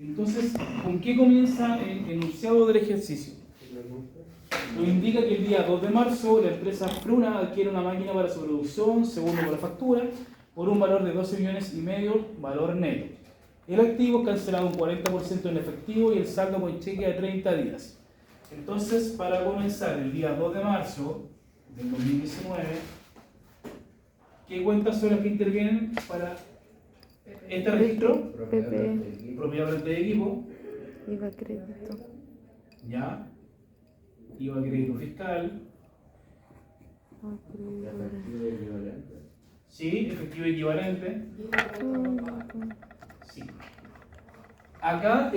Entonces, ¿con qué comienza el enunciado del ejercicio? Nos indica que el día 2 de marzo la empresa Fruna adquiere una máquina para su producción, segundo por la factura, por un valor de 12,5 millones, valor neto. El activo es cancelado un 40% en efectivo y el saldo con cheque a 30 días. Entonces, para comenzar el día 2 de marzo del 2019, ¿qué cuentas son las que intervienen para este registro? PP, Propiedad frente de equipo, IVA crédito, ya, IVA crédito fiscal, sí, efectivo equivalente, sí. Acá,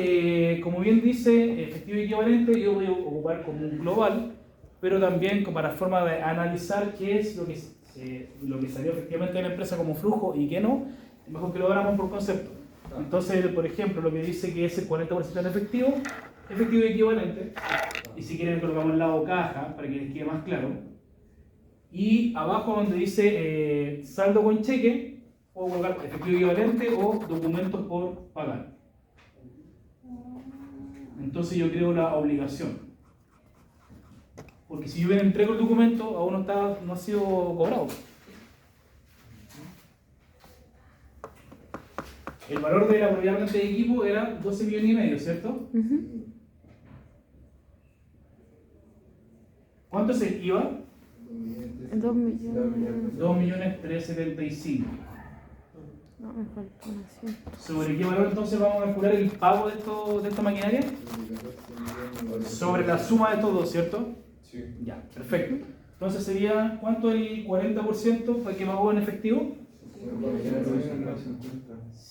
como bien dice, efectivo equivalente, yo voy a ocupar como un global, pero también para forma de analizar qué es lo que salió efectivamente de la empresa como flujo y qué no, es mejor que lo hagamos por concepto. Entonces, por ejemplo, lo que dice que es el 40% en efectivo equivalente, y si quieren colocamos el lado caja para que les quede más claro. Y abajo donde dice saldo con cheque, puedo colocar efectivo equivalente o documentos por pagar. Entonces yo creo la obligación. Porque si yo bien entrego el documento, aún no ha sido cobrado. El valor de la propiedad frente de equipo era 12,5 millones, ¿cierto? ¿Cuánto es el IVA? 2 millones. 2,375,000. No, me falta una 100. ¿Sobre qué valor entonces vamos a calcular el pago de esta maquinaria? Sobre la suma de todos, ¿cierto? Sí. Ya, perfecto. Entonces sería, ¿cuánto el 40% fue que pagó en efectivo?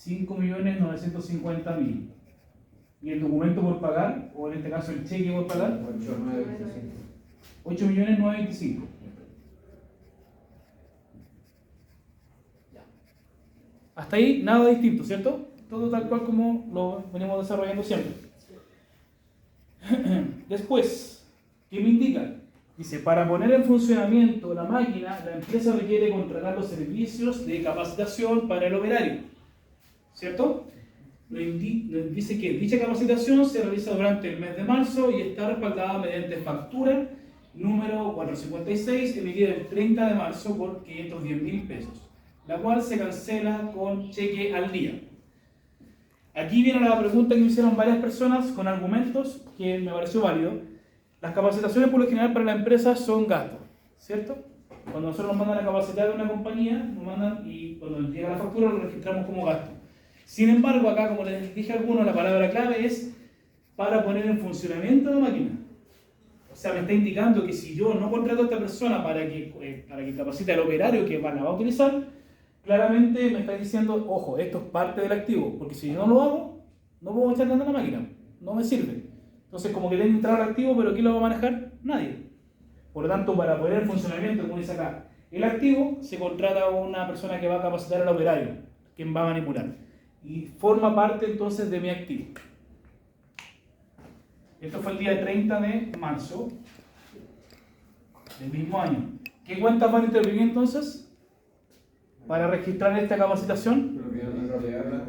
5,950,000. ¿Y el documento por pagar? O en este caso el cheque por pagar, 8,925,000. Hasta ahí nada distinto, ¿cierto? Todo tal cual como lo venimos desarrollando siempre. Después, ¿qué me indica? Dice, para poner en funcionamiento la máquina, la empresa requiere contratar los servicios de capacitación para el operario, ¿cierto? Dice que dicha capacitación se realiza durante el mes de marzo y está respaldada mediante factura número 456 emitida el 30 de marzo por 510,000 pesos, la cual se cancela con cheque al día. Aquí viene la pregunta que me hicieron varias personas con argumentos que me pareció válido. Las capacitaciones por lo general para la empresa son gastos, ¿cierto? Cuando nosotros nos mandan a capacitar a una compañía, nos mandan y cuando llega la factura lo registramos como gasto. Sin embargo, acá, como les dije a algunos, la palabra clave es para poner en funcionamiento la máquina. O sea, me está indicando que si yo no contrato a esta persona para que capacite al operario que la va a utilizar, claramente me está diciendo, ojo, esto es parte del activo, porque si yo no lo hago, no puedo echar nada a la máquina, no me sirve. Entonces, como que tengo que entrar al activo, pero ¿quién lo va a manejar? Nadie. Por lo tanto, para poner en funcionamiento, como dice acá, el activo se contrata a una persona que va a capacitar al operario, quien va a manipular. Y forma parte entonces de mi activo. Esto fue el día 30 de marzo del mismo año. ¿Qué cuentas van a intervenir entonces para registrar esta capacitación?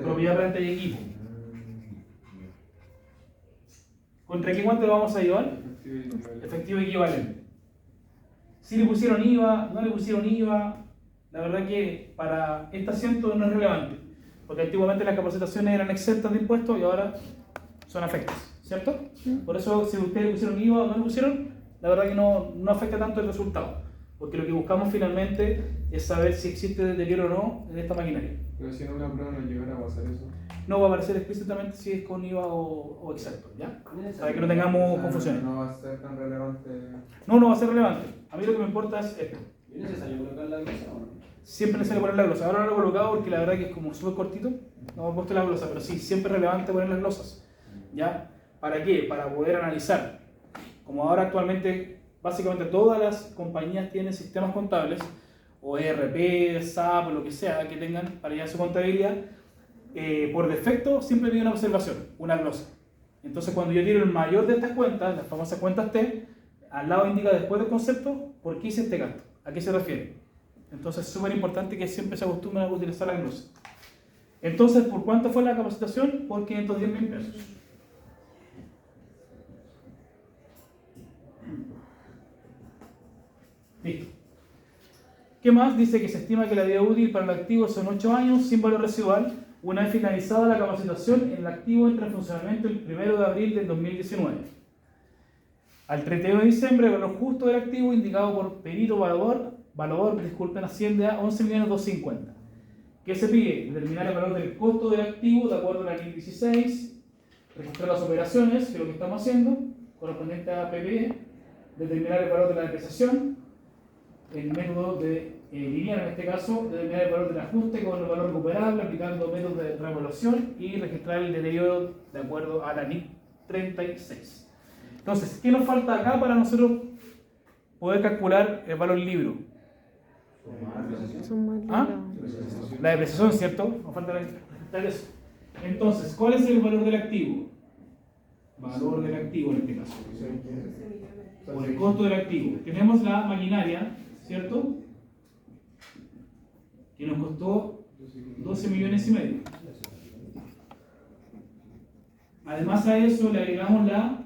Propiedad, renta y equipo. ¿Contra qué cuenta lo vamos a llevar? Efectivo equivalente. Si le pusieron IVA, no le pusieron IVA, la verdad que para este asiento no es relevante, porque antiguamente las capacitaciones eran exentas de impuestos y ahora son afectas, ¿cierto? Por eso si ustedes le pusieron IVA o no le pusieron, la verdad que no afecta tanto el resultado, porque lo que buscamos finalmente es saber si existe deterioro o no en esta maquinaria. Pero si en una prueba no llegara a pasar eso. No va a aparecer explícitamente si es con IVA o exacto, ¿ya? Para que no tengamos confusiones. No va a ser tan relevante. No va a ser relevante. A mí lo que me importa es esto. ¿Es necesario colocar la glosa o no? Siempre es necesario poner la glosa. Ahora no lo he colocado porque la verdad que es como súper cortito. No he puesto la glosa, pero sí, siempre es relevante poner las glosas. ¿Ya? ¿Para qué? Para poder analizar. Como ahora actualmente, básicamente todas las compañías tienen sistemas contables, o ERP, SAP, o lo que sea que tengan para llevar su contabilidad, por defecto siempre pide una observación, una glosa. Entonces cuando yo tiro el mayor de estas cuentas, las famosas cuentas T, al lado indica después del concepto por qué hice este gasto, a qué se refiere. Entonces es súper importante que siempre se acostumbren a utilizar la glosa. Entonces, ¿por cuánto fue la capacitación? Por 510.000 pesos. Listo. ¿Qué más? Dice que se estima que la vida útil para el activo son 8 años sin valor residual, una vez finalizada la capacitación, el activo entra en funcionamiento el 1 de abril del 2019. Al 31 de diciembre, el valor justo del activo indicado por perito valuador, asciende a 11.250.000. ¿Qué se pide? Determinar el valor del costo del activo de acuerdo a la ley 16, registrar las operaciones, que es lo que estamos haciendo, correspondiente a PPE, determinar el valor de la depreciación, el método de lineal en este caso, determinar el valor del ajuste con el valor recuperable, aplicando métodos de revaluación y registrar el deterioro de acuerdo a la NIC 36. Entonces, ¿qué nos falta acá para nosotros poder calcular el valor libro? ¿Ah? La depreciación, ¿cierto? Nos falta registrar eso. Entonces, ¿cuál es el valor del activo? Valor del activo en este caso. Por el costo del activo. Tenemos la maquinaria, ¿cierto? Que nos costó 12,5 millones. Además a eso le agregamos la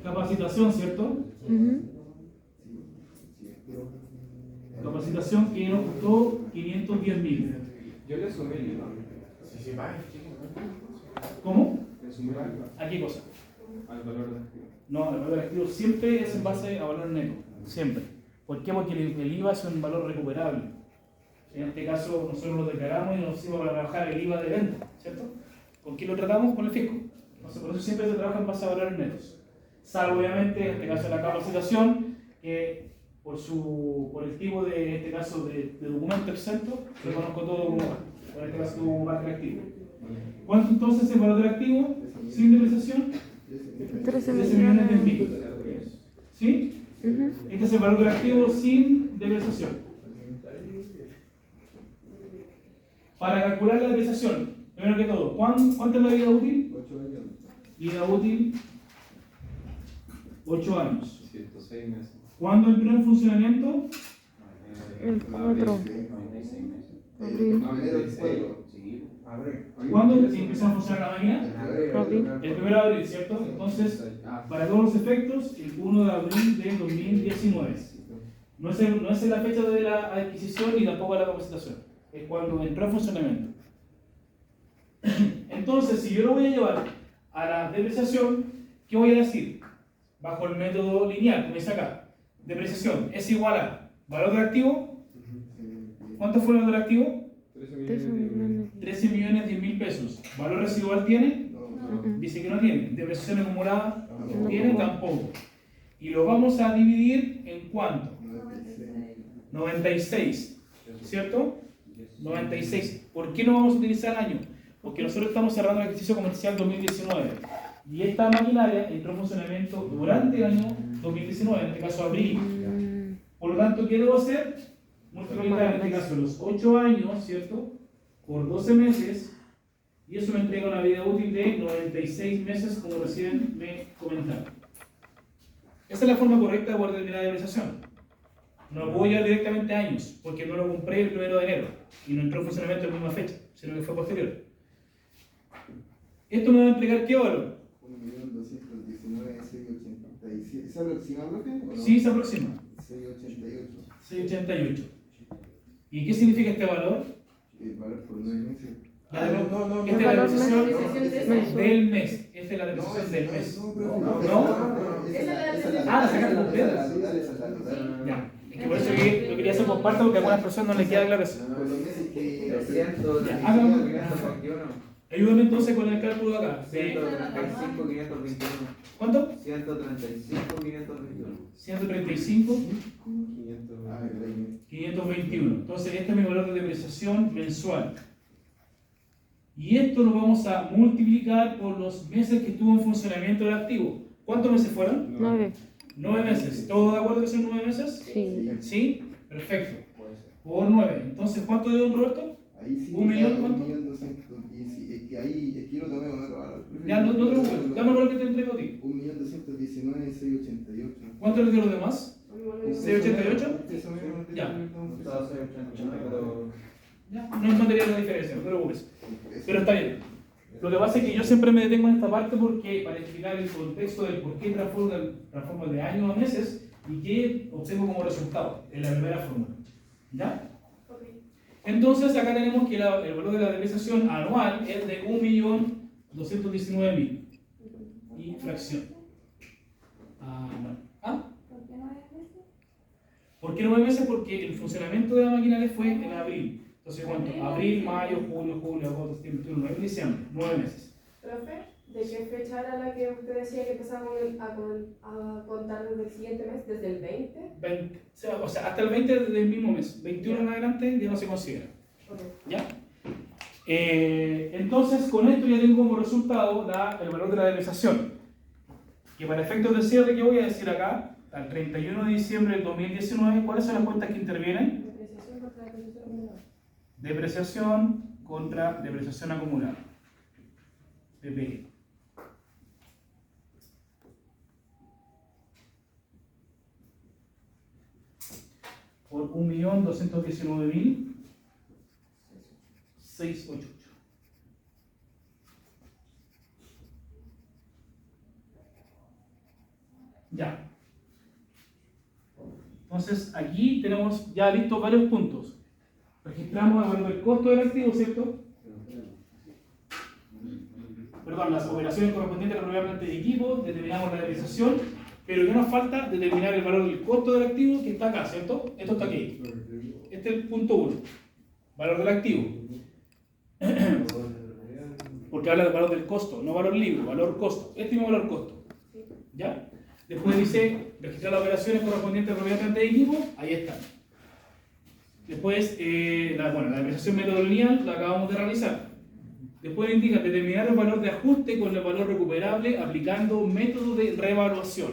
capacitación, ¿cierto? Capacitación que nos costó 510.000. Yo le sumé el IVA. ¿Cómo? Le sumé el IVA ¿A qué cosa? al valor del activo. No, el valor del activo siempre es en base a valor neto. Siempre. ¿Por qué? Porque el IVA es un valor recuperable. En este caso, nosotros lo declaramos y nos hicimos para trabajar el IVA de venta, ¿cierto? ¿Con quién lo tratamos? Con el fisco. Entonces, por eso siempre se trabaja en base a valores netos. Salvo, obviamente, en este caso, la capacitación, que por el tipo de, en este caso, de documento exento, reconozco todo como parte. En este caso, como parte del activo. ¿Cuánto entonces es el valor del activo? Sin depreciación, 13.000.000. ¿Sí? Este es el valor del activo sin depreciación. Para calcular la depreciación, primero que todo, ¿cuánto es la vida útil? 8 años. Vida útil, 8 años. 106 meses. ¿Cuándo entró en funcionamiento? El 4. Abril. ¿Cuándo empezó a funcionar la máquina? Abril. El 1 de abril, ¿cierto? Entonces, para todos los efectos, el 1 de abril de 2019. No es la fecha de la adquisición ni tampoco la capacitación. Es cuando entró en funcionamiento. Entonces, si yo lo voy a llevar a la depreciación, ¿qué voy a decir? Bajo el método lineal, como dice acá. Depreciación es igual a valor del activo. ¿Cuánto fue el valor del activo? 13.010.000 pesos. ¿Valor residual tiene? Dice que no tiene. ¿Depreciación acumulada? ¿Tiene? Tampoco. Y lo vamos a dividir en ¿cuánto? 96. ¿Cierto? 96. ¿Por qué no vamos a utilizar año? Porque nosotros estamos cerrando el ejercicio comercial 2019. Y esta maquinaria entró en funcionamiento durante el año 2019, en este caso abril. Por lo tanto, ¿qué debo hacer? Multiplicar en este caso los 8 años, ¿cierto? Por 12 meses. Y eso me entrega una vida útil de 96 meses, como recién me comentaron. Esa es la forma correcta de poder determinar la depreciación. No lo puedo llevar directamente a años, porque no lo compré el 1 de enero y no entró en funcionamiento en la misma fecha, sino que fue posterior. ¿Esto me va a entregar qué valor? 1.219.687. ¿Se aproxima, profe? ¿O no? Sí, se aproxima. 688. 688. ¿Y qué significa este valor? El valor por 9 meses. Esta es El la valor depreciación mensual. del mes. Esta es la depreciación del mes. Ah, la sacaste completa. Ya. Es que por eso yo lo quería hacer por parte, porque a algunas personas no les queda claro eso. Por los meses que... 335, Ayúdame entonces con el cálculo de acá. 521. ¿Cuánto? 135, 521. 135, 500. 521. Entonces, este es mi valor de depreciación mensual. Y esto lo vamos a multiplicar por los meses que estuvo en funcionamiento el activo. ¿Cuántos meses fueron? 9. 9 meses. ¿Todos de acuerdo que son 9 meses? Sí. ¿Sí? Perfecto. Por 9. Entonces, ¿cuánto dio don Roberto? Ahí sí. 1.000.000, ¿cuánto? 1.200.000. Es que ahí, es que yo lo tomé con otro valor. Ya, no te preocupes. Dame el valor que te entrego a ti. 1.219.688. ¿Cuánto le dio los demás? ¿688? Eso mismo. Ya. Estaba 680, pero ¿Ya? No es material la diferencia, no te preocupes. Pero está bien. Lo que pasa es que yo siempre me detengo en esta parte porque para explicar el contexto del por qué transformo de años a meses y qué obtengo como resultado en la primera fórmula. ¿Ya? Entonces acá tenemos que el valor de la depreciación anual es de 1.219.000 y fracción. ¿Ah? ¿Por qué 9 meses? Porque el funcionamiento de la maquinaria fue en abril. Entonces, ¿cuánto? Abril, mayo, junio, julio, agosto, septiembre, octubre, noviembre, diciembre. 9 meses. Profe, ¿de qué fecha era la que usted decía que empezaba a contar desde el siguiente mes? ¿Desde el 20? 20, o sea, hasta el 20 del mismo mes. 21 en adelante ya no se considera. Okay. ¿Ya? Entonces, con esto ya tengo como resultado el valor de la depreciación. Que para efectos de cierre, ¿qué voy a decir acá? Al 31 de diciembre del 2019, ¿cuáles son las cuentas que intervienen? Depreciación contra depreciación acumulada. Depreciación contra depreciación acumulada. DPI. Por 1.219.688. Ya. Entonces, aquí tenemos ya listos varios puntos. Registramos el valor del costo del activo, ¿cierto? Perdón, las operaciones correspondientes a la propiedad de equipo, determinamos la depreciación, pero ya nos falta determinar el valor del costo del activo que está acá, ¿cierto? Esto está aquí. Este es el punto 1. Valor del activo. Porque habla del valor del costo, no valor libre, valor costo. Este mismo valor costo. ¿Ya? Después dice registrar las operaciones correspondientes a la propiedad de equipo, ahí está. Después, la depreciación método lineal la acabamos de realizar. Después indica determinar el valor de ajuste con el valor recuperable aplicando método de revaluación.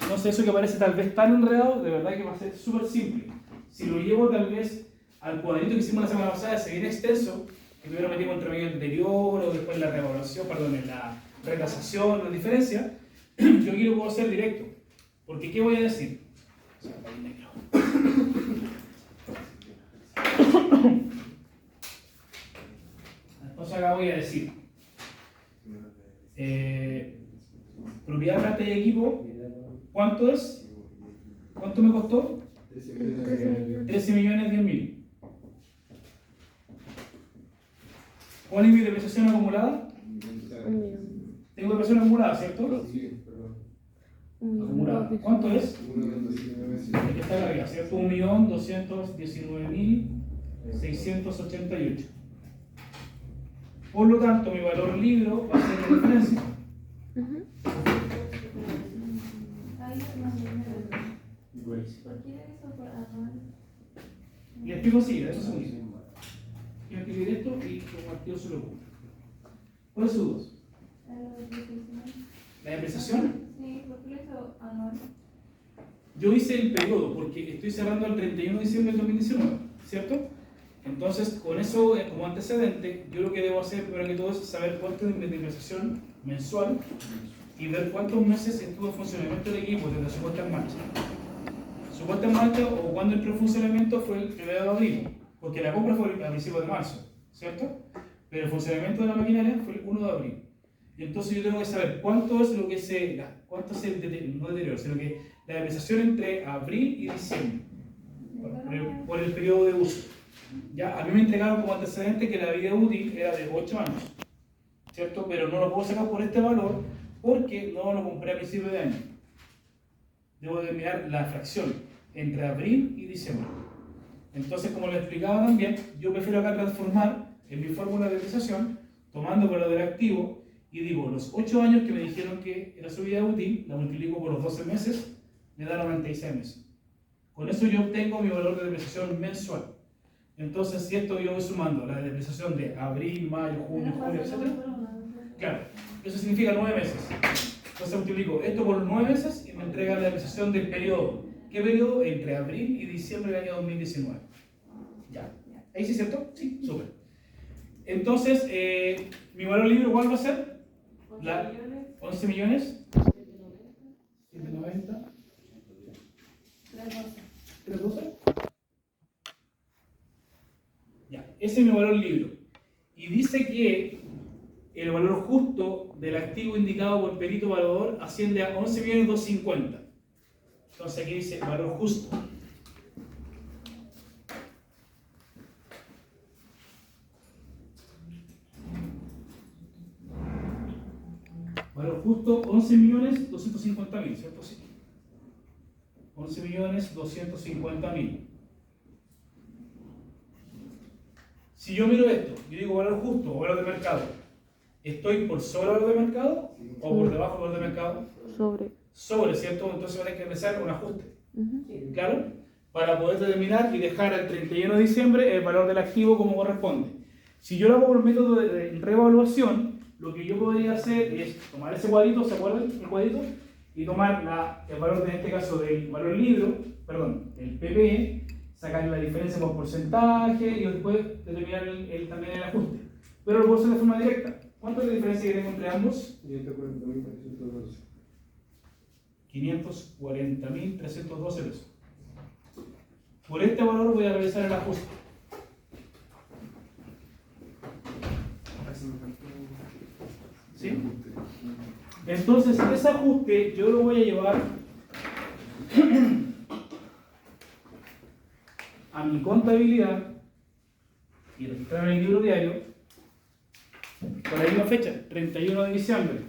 No sé, eso que parece tal vez tan enredado, de verdad que va a ser súper simple. Si lo llevo tal vez al cuadrito que hicimos la semana pasada, ese bien extenso, que tuvieron metido entre medio anterior o después la revaluación, perdón, en la retasación, la diferencia, yo aquí lo puedo hacer directo. Porque ¿qué voy a decir? Entonces acá voy a decir propiedad, planta y equipo, ¿cuánto es? ¿Cuánto me costó? 13.010.000. ¿Cuál es mi depreciación acumulada? 1 millón. Tengo depreciación acumulada, ¿cierto? Sí, perdón. 1 millón. Acumulada. ¿Cuánto es? 1.219.000. Aquí está arriba, ¿cierto? 1.219.688. Por lo tanto, mi valor libre va a ser la diferencia. Ujú. ¿Por qué eso por anual? Le explico así, de eso se dice. Quiero escribir esto y compartido se lo pongo. ¿Cuál es su duda? ¿La depreciación? Sí, ¿por qué lo hizo anual? Yo hice el periodo porque estoy cerrando el 31 de diciembre del 2019, ¿cierto? Entonces, con eso como antecedente, yo lo que debo hacer primero que todo es saber cuánto es mi depreciación mensual y ver cuántos meses estuvo en funcionamiento del equipo desde su puesta en marcha. Su puesta en marcha o cuando entró en funcionamiento fue el 1 de abril, porque la compra fue a principios de marzo, ¿cierto? Pero el funcionamiento de la maquinaria fue el 1 de abril. Y entonces yo tengo que saber cuánto es lo que cuánto es el no deterioro, sino que la depreciación entre abril y diciembre, por el periodo de uso. Ya, a mí me entregaron como antecedente que la vida útil era de 8 años, ¿cierto? Pero no lo puedo sacar por este valor porque no lo compré a principio de año. Debo determinar la fracción entre abril y diciembre. Entonces, como les explicaba también, yo prefiero acá transformar en mi fórmula de depreciación, tomando por lo del activo, y digo, los 8 años que me dijeron que era su vida útil, la multiplico por los 12 meses, me da 96 meses. Con eso yo obtengo mi valor de depreciación mensual. Entonces, si esto yo voy sumando la depreciación de abril, mayo, junio, julio, etc. Claro, eso significa 9 meses. Entonces multiplico esto por 9 meses y me entrega la depreciación del periodo. ¿Qué periodo? Entre abril y diciembre del año 2019. Ya. ¿Ahí sí es cierto? Sí, súper. Entonces, mi valor libre, ¿cuál va a ser? 11 millones. 790. 312. Ese es mi valor libro. Y dice que el valor justo del activo indicado por perito evaluador asciende a 11.250.000. Entonces aquí dice valor justo. Valor justo 11.250.000, ¿cierto? Sí. 11.250.000. Si yo miro esto, yo digo valor justo o valor de mercado, ¿estoy por sobre el valor de mercado o por debajo del valor de mercado? Sobre, ¿cierto? Entonces va a tener que realizar un ajuste. ¿Claro? Para poder determinar y dejar al 31 de diciembre el valor del activo como corresponde. Si yo lo hago por método de revaluación, lo que yo podría hacer es tomar ese cuadrito, ¿se acuerdan? El cuadrito, y tomar el valor, en este caso, del valor libro, perdón, el PPE, sacar la diferencia por porcentaje y después determinar también el ajuste. Pero lo puedo hacer de forma directa. ¿Cuánto es la diferencia que tengo entre ambos? 540.312 pesos. Por este valor voy a realizar el ajuste. ¿Sí? Entonces, ese ajuste yo lo voy a llevar a mi contabilidad y registrar en el libro diario con la misma fecha, 31 de diciembre.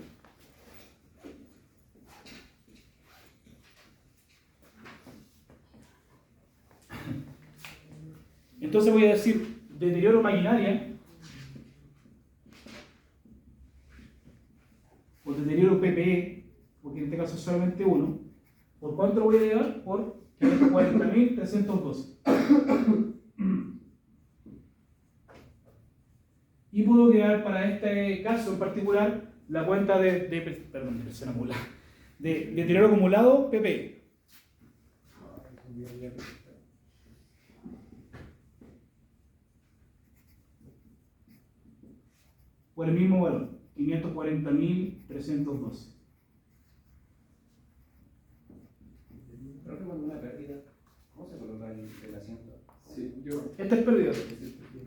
Entonces voy a decir deterioro maquinaria o deterioro PPE, porque en este caso es solamente uno. ¿Por cuánto lo voy a llevar? Por 540.312. Y puedo crear para este caso en particular la cuenta de deterioro acumulado PPE. Por el mismo valor, 540.312. Creo que cuando una pérdida, ¿cómo se coloca el asiento? Sí, yo. Esta es pérdida.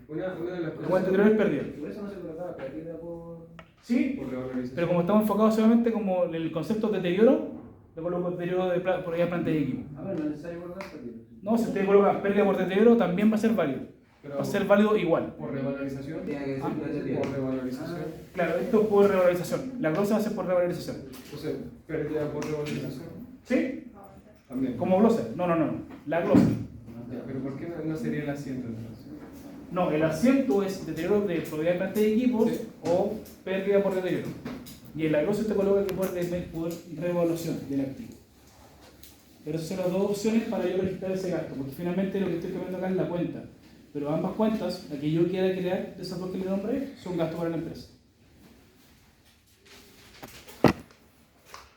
Una de las La cosas. cuenta anterior es pérdida. Por eso no se colocaba pérdida por... Sí, Por revalorización. pero como estamos enfocados solamente como en el concepto de deterioro, le coloco deterioro de por ahí planta y equipo. A ver, no es necesario colocar pérdida. No, si usted coloca pérdida por deterioro, también va a ser válido. Pero Va a ser válido igual. por revalorización. Tiene que Ah, decir por revalorización. Claro, esto es por revalorización. La glosa va a ser por revalorización. O sea, pérdida por revalorización. ¿Sí? También. Como glosa. No. La glosa. Ya, pero ¿por qué no sería el asiento entonces? No, el asiento es deterioro de propiedad de planta y equipos Sí. o pérdida por deterioro. Y en la glosa usted coloca que por revaluación del activo. Pero esas son las dos opciones para yo registrar ese gasto, porque finalmente lo que estoy cambiando acá es la cuenta. Pero ambas cuentas, la que yo quiera crear, de esas dos que le nombré, son gastos para la empresa.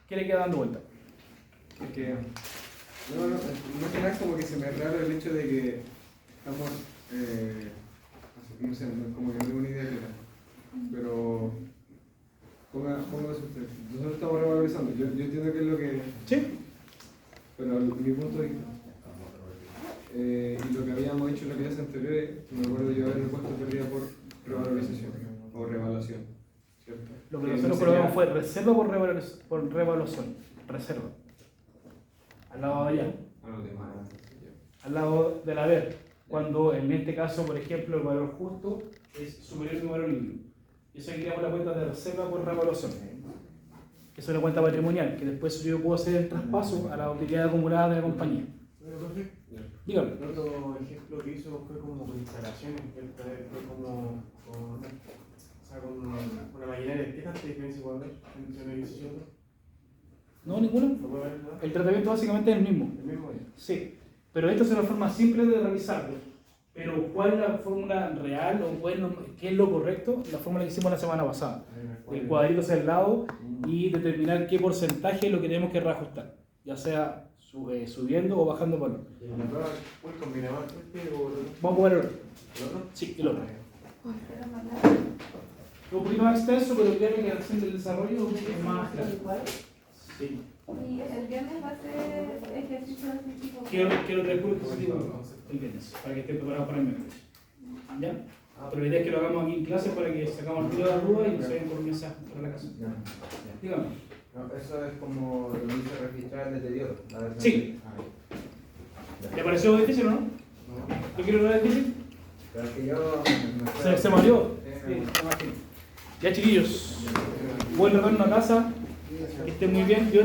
¿Qué le queda dando vuelta? Que no es nada, como que se me raro el hecho de que estamos, no sé, como que no tengo una idea clara, pero póngase usted, nosotros estamos revalorizando, yo entiendo que es lo que, ¿Sí? pero mi punto de vista, y lo que habíamos hecho en la clase anterior, me acuerdo yo haber puesto pérdida por revalorización o revaluación, ¿cierto? Lo que nosotros colocamos fue reserva por revaluación. Reserva. Al lado de allá. A los demás. Al lado del haber. Cuando en este caso, por ejemplo, el valor justo es superior al valor libre. Eso aquí creamos la cuenta de reserva por revaluación. Eso es una cuenta patrimonial, que después yo puedo hacer el traspaso a la utilidad acumulada de la compañía. Dígame. El otro ejemplo que hizo fue como con instalaciones, fue como con una maquinaria. ¿Qué tanta diferencia puede haber entre un edificio y otro? No, ninguna. ¿No puede haber nada? El tratamiento básicamente es el mismo. El mismo día. Sí, pero esta es una forma simple de realizarlo. Pero ¿cuál es la fórmula real o qué es lo correcto? La fórmula que hicimos la semana pasada. El cuadrito hacia el lado y determinar qué porcentaje es lo que tenemos que reajustar, ya sea subiendo o bajando valor. ¿Y la prueba cuál combina más este o el otro? Vamos a ver el otro. ¿El otro? Sí, el otro. Es un poquito más extenso, pero creo que la acción del desarrollo es más claro. Sí. Y el viernes va a ser ejercicio físico. Quiero recursos el viernes, para que estén preparados para el miércoles. ¿Ya? Pero la idea es que lo hagamos aquí en clase para que sacamos el tiro de la duda y nos vayan por un mensaje para la casa. Dígame. No, eso es como lo que dice registrar el deterioro. La versión Sí. de- ¿Le pareció difícil o no? No. ¿Yo quiero lo difícil? Pero es que yo Se mareó. Sí, Sí, me imagino. Ya chiquillos, buen retorno a casa, que estén muy bien. Yo